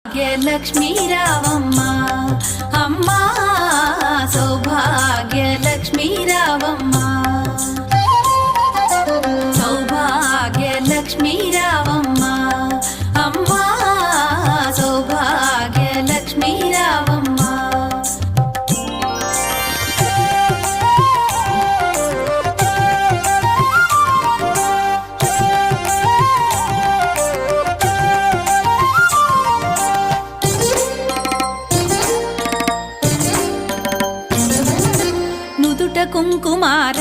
భాగ్యలక్ష్మీ రావమ్మ అమ్మా సౌభాగ్యలక్ష్మీ రావమ్మ సౌభాగ్యలక్ష్మీ రావమ్మ అమ్మా సౌభాగ్యలక్ష్మీ రావమ్మ కుంకుమార